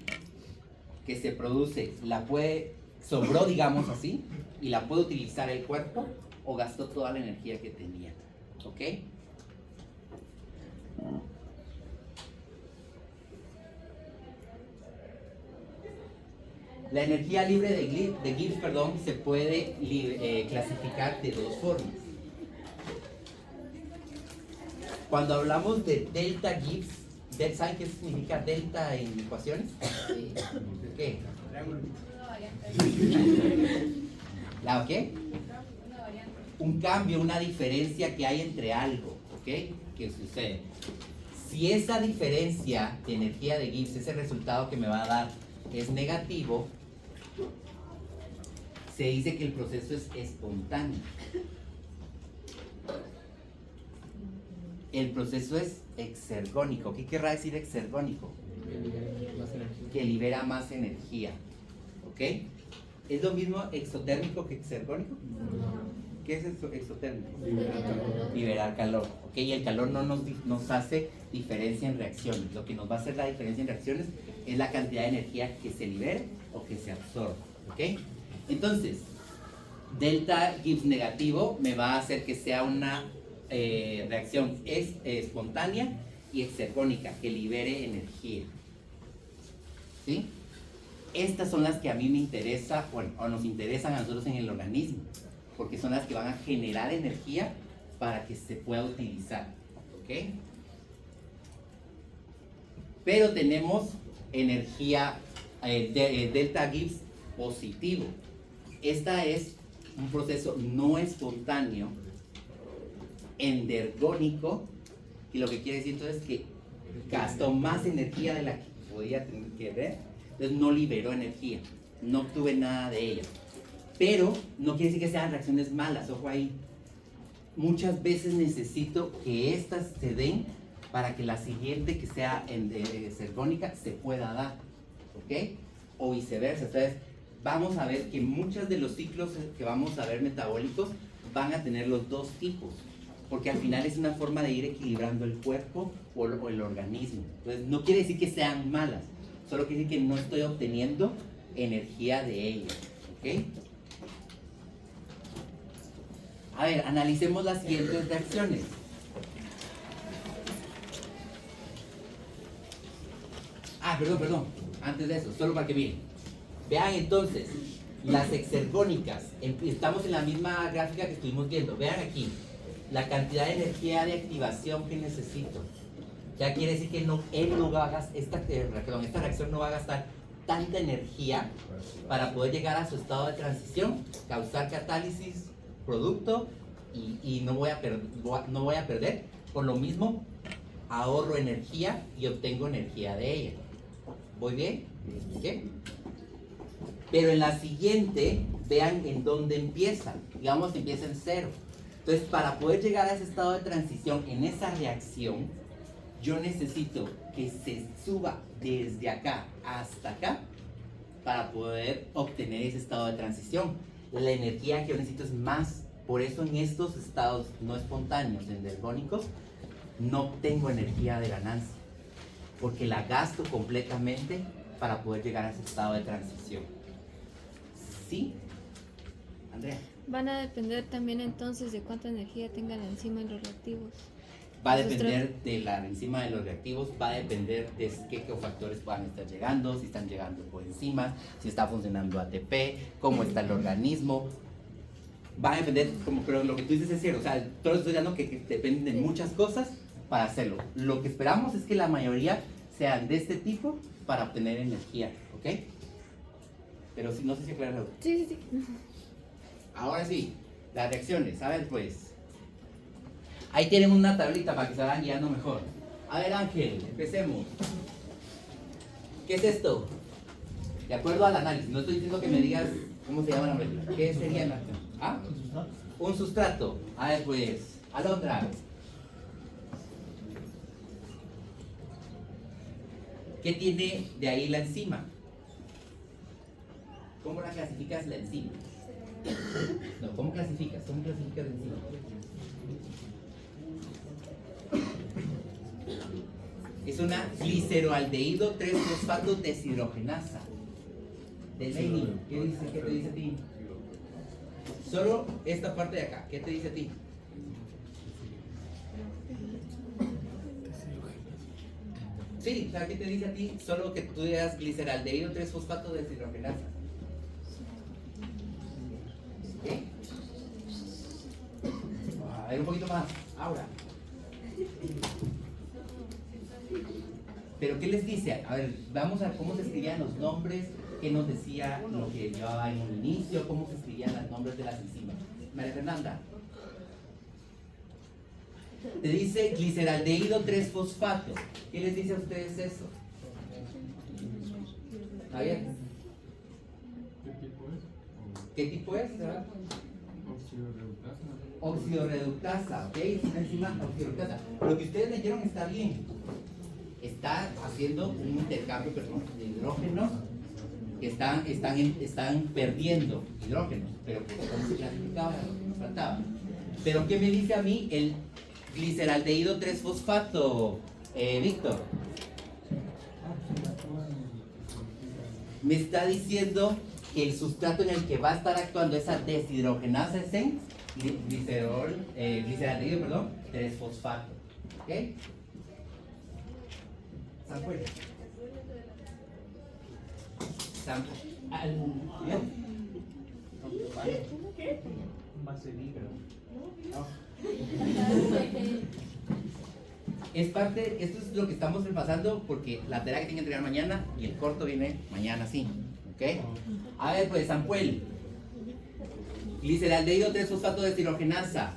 que se produce sobró, digamos así, y la puede utilizar el cuerpo o gastó toda la energía que tenía. ¿Ok? La energía libre de Gibbs, se puede clasificar de dos formas. Cuando hablamos de delta Gibbs, ¿saben qué significa delta en ecuaciones? Sí. ¿Qué? Una variante. ¿La qué? Una variante. Un cambio, una diferencia que hay entre algo, ¿ok? ¿Qué sucede? Si esa diferencia de energía de Gibbs, ese resultado que me va a dar, es negativo, se dice que el proceso es espontáneo. El proceso es exergónico. ¿Qué querrá decir exergónico? Que libera más energía. ¿Ok? ¿Es lo mismo exotérmico que exergónico? ¿Qué es exotérmico? Liberar calor. ¿Ok? Y el calor no nos hace diferencia en reacciones. Lo que nos va a hacer la diferencia en reacciones es la cantidad de energía que se libere o que se absorba. ¿Ok? Entonces, delta Gibbs negativo me va a hacer que sea una reacción espontánea y exergónica, que libere energía. ¿Sí? Estas son las que a mí me interesa, bueno, o nos interesan a nosotros en el organismo, porque son las que van a generar energía para que se pueda utilizar. ¿Ok? Pero tenemos energía delta Gibbs positivo. Esta es un proceso no espontáneo, endergónico, y lo que quiere decir entonces es que gastó más energía de la que podía tener que ver, entonces no liberó energía, no obtuve nada de ella. Pero no quiere decir que sean reacciones malas, ojo ahí. Muchas veces necesito que estas se den para que la siguiente, que sea exergónica, se pueda dar, ¿ok? O viceversa. Entonces vamos a ver que muchos de los ciclos que vamos a ver metabólicos van a tener los dos tipos, porque al final es una forma de ir equilibrando el cuerpo o el organismo. Entonces no quiere decir que sean malas, solo quiere decir que no estoy obteniendo energía de ellas. ¿Ok? A ver, analicemos las siguientes reacciones. Perdón, antes de eso, solo para que miren. Vean entonces, las exergónicas, estamos en la misma gráfica que estuvimos viendo. Vean aquí, la cantidad de energía de activación que necesito. Ya quiere decir que esta reacción no va a gastar tanta energía para poder llegar a su estado de transición, causar catálisis, producto y no voy a perder. Por lo mismo, ahorro energía y obtengo energía de ella. ¿Voy bien? ¿Qué? Pero en la siguiente, vean en dónde empieza. Digamos que empieza en 0. Entonces, para poder llegar a ese estado de transición, en esa reacción, yo necesito que se suba desde acá hasta acá para poder obtener ese estado de transición. La energía que yo necesito es más. Por eso en estos estados no espontáneos, endergónicos, no obtengo energía de ganancia, porque la gasto completamente para poder llegar a ese estado de transición. ¿Sí? Andrea. Van a depender también entonces de cuánta energía tenga la enzima en los reactivos. Va a depender de la enzima de los reactivos, va a depender de qué cofactores puedan estar llegando, si están llegando coenzimas, si está funcionando ATP, cómo está el organismo. Va a depender, pero lo que tú dices es cierto, o sea, todo estoy dando que dependen de muchas cosas para hacerlo. Lo que esperamos es que la mayoría sean de este tipo para obtener energía, ¿ok? Pero si no sé si aclaro. Sí, sí, sí. Ahora sí, las reacciones, a ver pues. Ahí tienen una tablita para que se vayan guiando mejor. A ver Ángel, empecemos. ¿Qué es esto? De acuerdo al análisis, no estoy diciendo que me digas cómo se llama la molécula. ¿Qué sería la reacción? ¿Ah? Un sustrato. A ver pues, Alondra. ¿Qué tiene de ahí la enzima? ¿Cómo la clasificas la enzima? No, ¿cómo clasificas? ¿Cómo clasificas la enzima? Es una gliceroaldehído 3-fosfato deshidrogenasa. Delaney, ¿qué te dice a ti? Solo esta parte de acá, ¿qué te dice a ti? Sí, o sea, ¿qué te dice a ti? Solo que tú digas gliceraldehído 3-fosfato deshidrogenasa. ¿Qué? A ver un poquito más, ahora. Pero ¿qué les dice? A ver, vamos a ver cómo se escribían los nombres, qué nos decía lo que llevaba en un inicio, cómo se escribían los nombres de las enzimas. María Fernanda. Te dice gliceraldehído 3-fosfato. ¿Qué les dice a ustedes eso? Javier. ¿Qué tipo es? ¿Qué tipo es? ¿Verdad? Oxidorreductasa. Oxidorreductasa, ¿ok? Es una enzima oxidorreductasa. Lo que ustedes leyeron está bien. Está haciendo un intercambio de hidrógenos que están perdiendo hidrógenos, pero ¿cómo se clasificaba? Nos faltaba. Pero ¿qué me dice a mí el gliceraldehído 3-fosfato, Víctor? Me está diciendo que el sustrato en el que va a estar actuando esa deshidrogenasa es en gliceraldehído 3-fosfato. ¿Ok? Samuel. ¿Qué? Vaselina. Es parte, esto es lo que estamos repasando porque la tarea que tienen que entregar mañana y el corto viene mañana, sí. ¿Ok? A ver, pues, Samuel. Gliceraldehído 3-fosfato deshidrogenasa.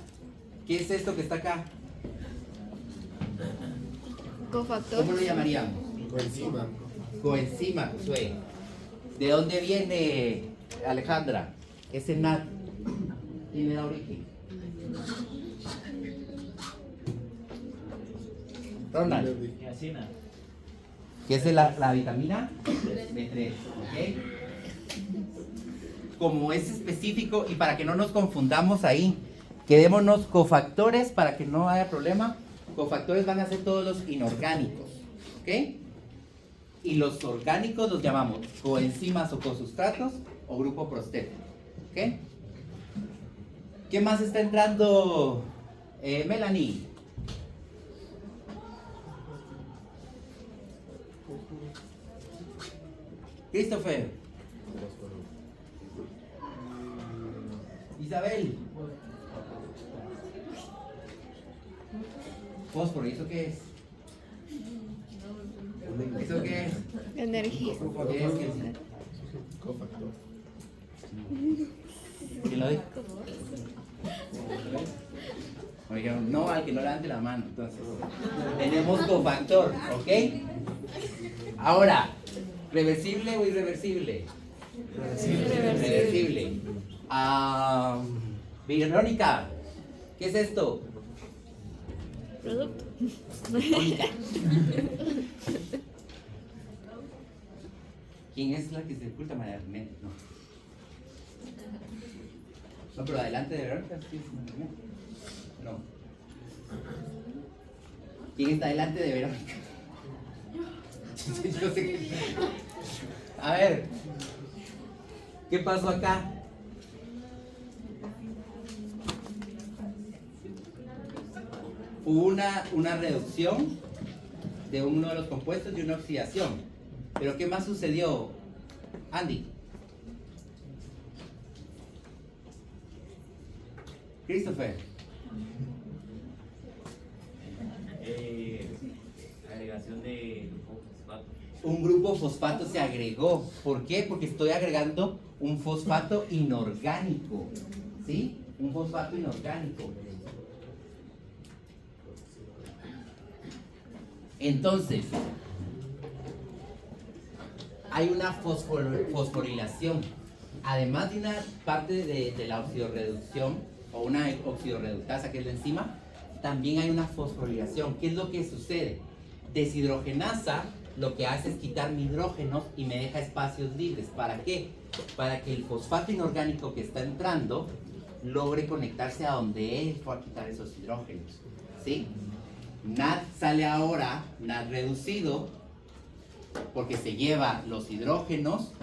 ¿Qué es esto que está acá? Cofactor. ¿Cómo lo llamaríamos? Coenzima. Coenzima, Josué. ¿De dónde viene Alejandra? Ese NAT tiene la origen. Ronald. Niacina. ¿Qué es la vitamina? B3. ¿Ok? Como es específico y para que no nos confundamos ahí, quedémonos cofactores para que no haya problema. Cofactores van a ser todos los inorgánicos. ¿Ok? Y los orgánicos los llamamos coenzimas o cosustratos o grupo prostético. ¿Ok? ¿Qué más está entrando, Melanie? Christopher. Isabel. Fósforo, ¿y eso qué es? ¿Eso qué es? Energía. ¿Qué es? ¿Qué es? Cofactor. ¿Quién lo dijo? Me dijeron, no, al que no levante la mano. Entonces, tenemos cofactor, ¿ok? Ahora, ¿reversible o irreversible? Reversible. Verónica, ¿qué es esto? Producto. Verónica. ¿Quién es la que se oculta, María Jiménez? No. No, pero adelante de Verónica. Sí, no. ¿Quién está delante de Verónica? Yo sé que... A ver, ¿qué pasó acá? Hubo una reducción de uno de los compuestos y una oxidación. Pero ¿qué más sucedió, Andy? Christopher. Agregación de fosfato. Un grupo fosfato se agregó. ¿Por qué? Porque estoy agregando un fosfato inorgánico. ¿Sí? Un fosfato inorgánico. Entonces, hay una fosforilación. Además de una parte de la oxidorreducción o una oxidorreductasa que es la enzima, también hay una fosforilación. ¿Qué es lo que sucede? Deshidrogenasa lo que hace es quitar hidrógenos y me deja espacios libres. ¿Para qué? Para que el fosfato inorgánico que está entrando logre conectarse a donde él fue a quitar esos hidrógenos. ¿Sí? NAD sale ahora, NAD reducido, porque se lleva los hidrógenos.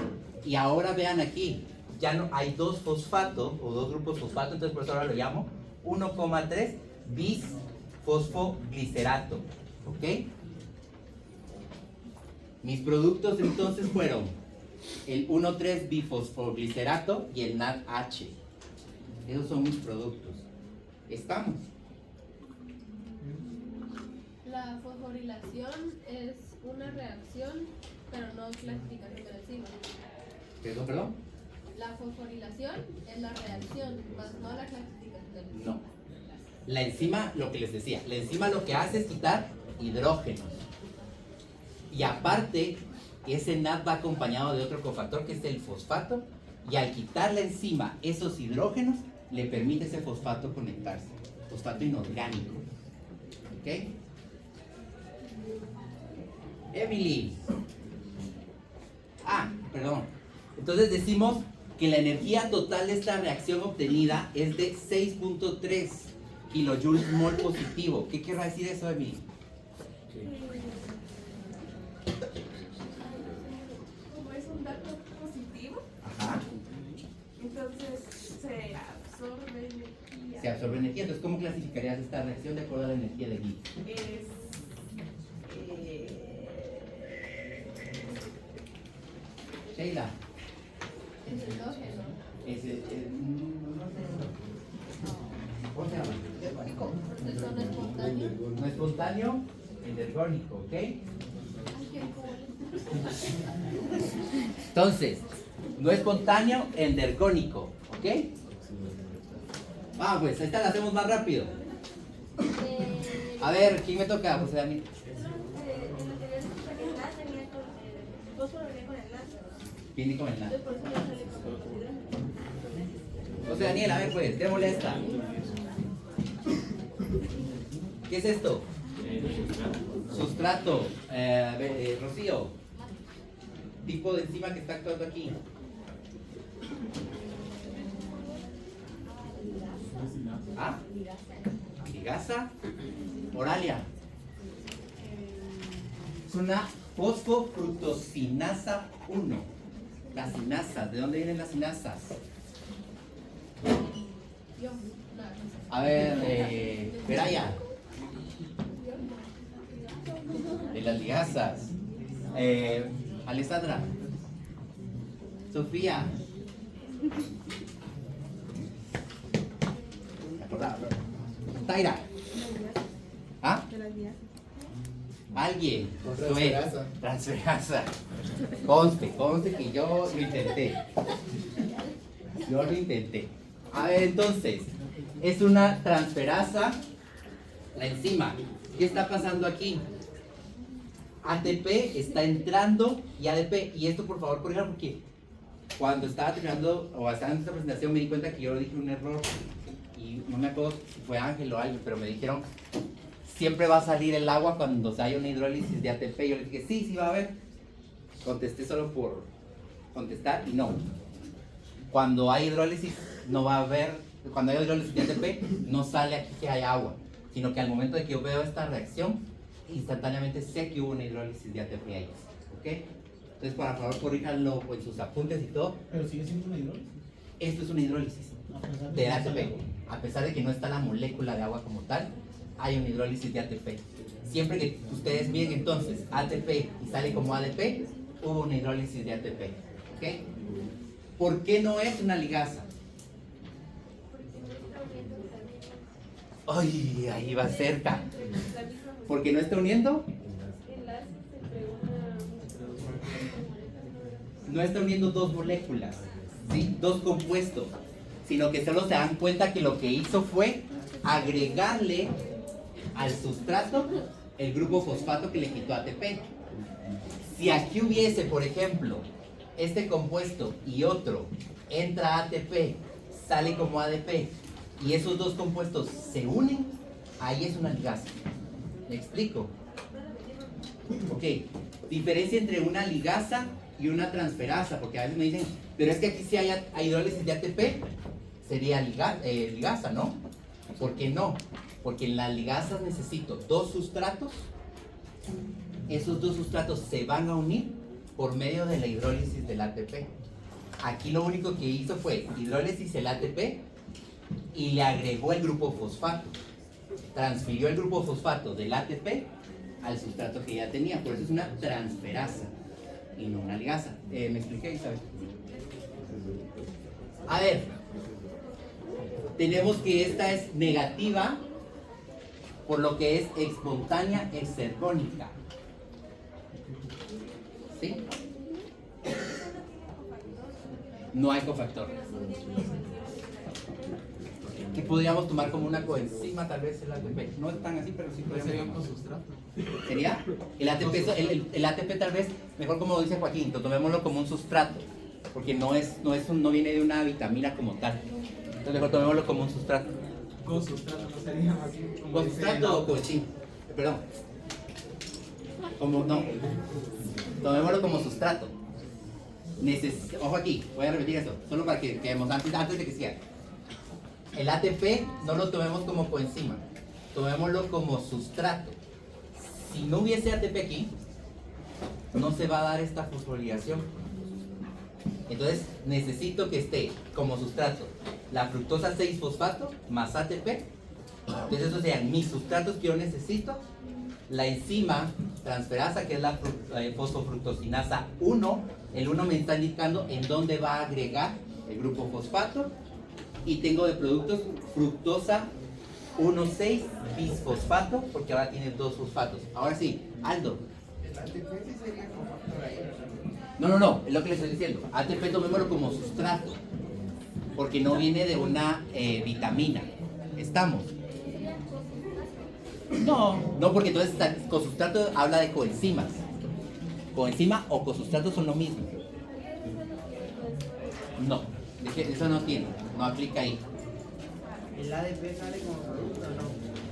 Y ahora vean aquí, ya no hay dos fosfatos o dos grupos fosfato, entonces por eso ahora lo llamo 1,3 bisfosfoglicerato. ¿Ok? Mis productos entonces fueron el 1,3 bifosfoglicerato y el NADH. Esos son mis productos. ¿Estamos? La fosforilación es una reacción, pero no clasificación de la enzima. ¿Perdón? La fosforilación es la reacción, más no la clasificación de la enzima. No. La enzima, lo que les decía, la enzima lo que hace es quitar hidrógenos. Y aparte, ese NAD va acompañado de otro cofactor que es el fosfato. Y al quitar la enzima esos hidrógenos, le permite ese fosfato conectarse. Fosfato inorgánico. ¿Ok? Emily. Perdón. Entonces decimos que la energía total de esta reacción obtenida es de 6.3 kilojoules mol positivo. ¿Qué querrá decir eso, Emily? Como es un dato positivo, Ajá. entonces se absorbe energía. Se absorbe energía. Entonces, ¿cómo clasificarías esta reacción de acuerdo a la energía de Gibbs? Es Sheila. Es endógeno. ¿Cómo se llama? Proceso no espontáneo. No espontáneo, endergónico, ¿ok? Ay, qué cool. Entonces, no espontáneo, endergónico, ¿ok? Pues esta la hacemos más rápido. A ver, ¿quién me toca? José Daniel. ¿Quién con el NAD? José Daniel, a ver pues, démosle esta. ¿Qué es esto? Sustrato. Rocío. Tipo de enzima que está actuando aquí. Ligasa. Oralia. Es una fosfofructosinasa 1. Las sinasas, ¿de dónde vienen las sinasas? Yo. A ver, Peraya. De las ligasas. Alessandra. Sofía. Taira. Alguien. Transferasa. Transferasa. Conste que yo lo intenté. A ver, entonces, es una transferasa la enzima. ¿Qué está pasando aquí? ATP está entrando y ADP, y esto por favor corrijan porque cuando estaba terminando o estaba en esta presentación me di cuenta que yo dije un error y no me acuerdo si fue Ángel o alguien, pero me dijeron siempre va a salir el agua cuando haya una hidrólisis de ATP. Yo les dije sí va a haber. Contesté solo por contestar y no. Cuando hay hidrólisis no va a haber, cuando hay hidrólisis de ATP no sale aquí que hay agua, sino que al momento de que yo veo esta reacción instantáneamente sé que hubo una hidrólisis de ATP ahí, ¿ok? Entonces, por favor, corríjanlo en sus apuntes y todo. Pero sigue siendo una hidrólisis. Esto es una hidrólisis A pesar de de que no sale ATP. agua. A pesar de que no está la molécula de agua como tal, hay una hidrólisis de ATP. Siempre que ustedes miren entonces ATP y sale como ADP, hubo una hidrólisis de ATP, ¿ok? ¿Por qué no es una ligasa? Ay, ahí va cerca. ¿Por qué no está uniendo? No está uniendo dos moléculas, ¿sí? Dos compuestos, sino que solo se dan cuenta que lo que hizo fue agregarle al sustrato el grupo fosfato que le quitó ATP. Si aquí hubiese, por ejemplo, este compuesto y otro entra ATP, sale como ADP y esos dos compuestos se unen, ahí es una ligasa. ¿Me explico? Ok, diferencia entre una ligasa y una transferasa, porque a veces me dicen, pero es que aquí sí hay hidrólisis de ATP, sería ligasa, ¿no? ¿Por qué no? Porque en las ligasas necesito dos sustratos, esos dos sustratos se van a unir por medio de la hidrólisis del ATP. Aquí lo único que hizo fue hidrólisis el ATP y le agregó el grupo fosfato. Transfirió el grupo fosfato del ATP al sustrato que ya tenía, por eso es una transferasa y no una ligasa. ¿Me expliqué, Isabel? A ver, tenemos que esta es negativa, por lo que es espontánea exergónica. ¿Sí? No hay cofactor. Que podríamos tomar como una coenzima, tal vez el ATP. No es tan así, pero sí podríamos Sería un tomar. sustrato. ¿Sería? El ATP, el ATP tal vez, mejor como dice Joaquín, tomémoslo como un sustrato, porque no viene de una vitamina como tal. Entonces mejor tomémoslo como un sustrato. Con sustrato no sería más bien como ¿Con dice sustrato o el- coenzima? Perdón. Como no. Tomémoslo como sustrato. Ojo aquí, voy a repetir esto, solo para que quedemos antes de que siga. El ATP no lo tomemos como coenzima, tomémoslo como sustrato. Si no hubiese ATP aquí, no se va a dar esta fosforilación. Entonces necesito que esté como sustrato la fructosa 6-fosfato más ATP. Entonces esos serían mis sustratos que yo necesito. La enzima transferasa, que es la fosfofructosinasa 1, el 1 me está indicando en dónde va a agregar el grupo fosfato. Y tengo de productos fructosa 1,6 bisfosfato, porque ahora tiene dos fosfatos. Ahora sí, Aldo. El ATP sí sería cofactor ahí. No, es lo que le estoy diciendo. ATP tomémoslo como sustrato, porque no viene de una vitamina. ¿Estamos? No, porque entonces cosustrato habla de coenzimas. Coenzima o cosustrato son lo mismo. No, eso no tiene, no aplica ahí. ¿El ADP sale como producto o no?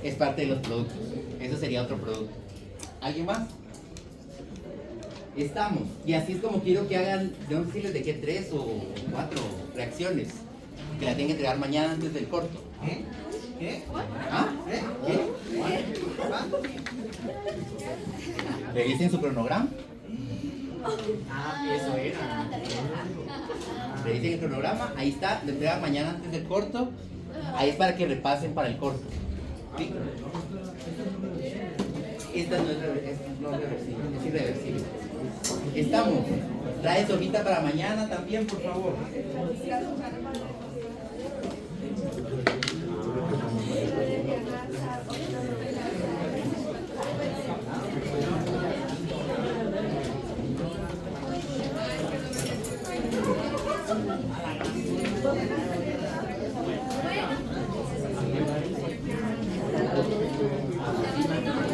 Es parte de los productos. Eso sería otro producto. ¿Alguien más? Estamos. Y así es como quiero que hagan, no sé si les dejé 3 o 4 reacciones. Que la tengan que entregar mañana antes del corto. ¿Qué? ¿Ah? ¿Qué? Revisen su cronograma. Ah, eso era. Revisen el cronograma. Ahí está. Lo entregan mañana antes del corto. Ahí es para que repasen para el corto. ¿Sí? Esta no es reversible, es irreversible. Estamos. Trae su hojita para mañana también, por favor. enzima